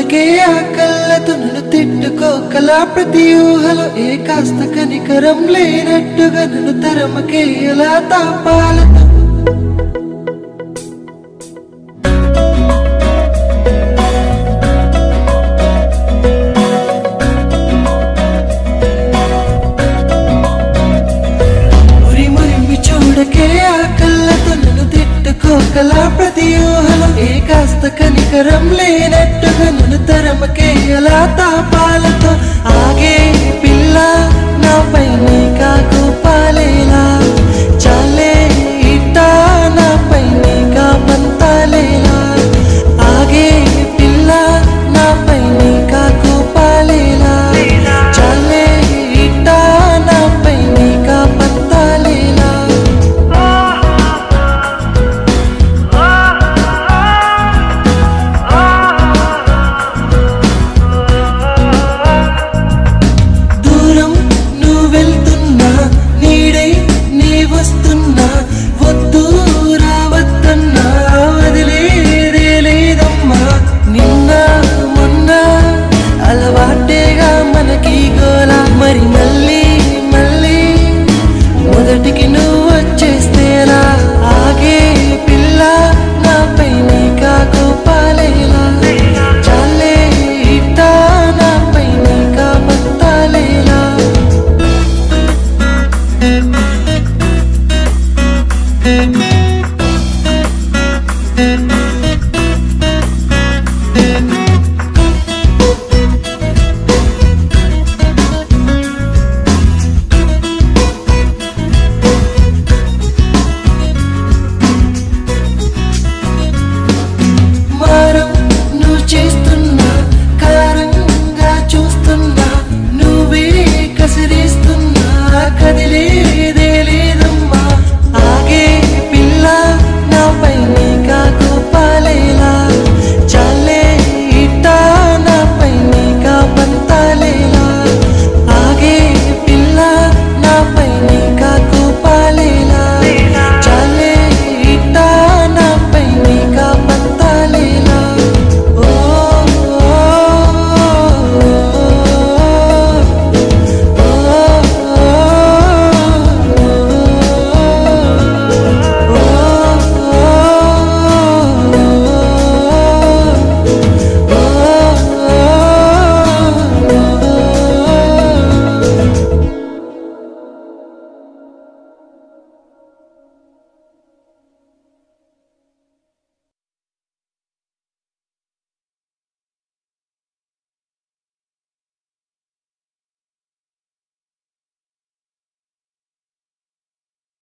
చూడకే ఆ కళ్ళతో నన్ను తిట్టుకోకలా ప్రతి ఊహలో ఏ కాస్త కనికరం లేనట్టుగా నన్ను తరమకే ఎలా తాపాలతో చూడకే ఆ కళ్ళతో నన్ను తిట్టుకోకలా ప్రతి ఊహలో ఏ కాస్త కనికరం లేనట్టుగా నన్ను తరమకే ఎలా తాపాలతో ఆగే పిల్ల నాపై నీ కాకు పాలేలా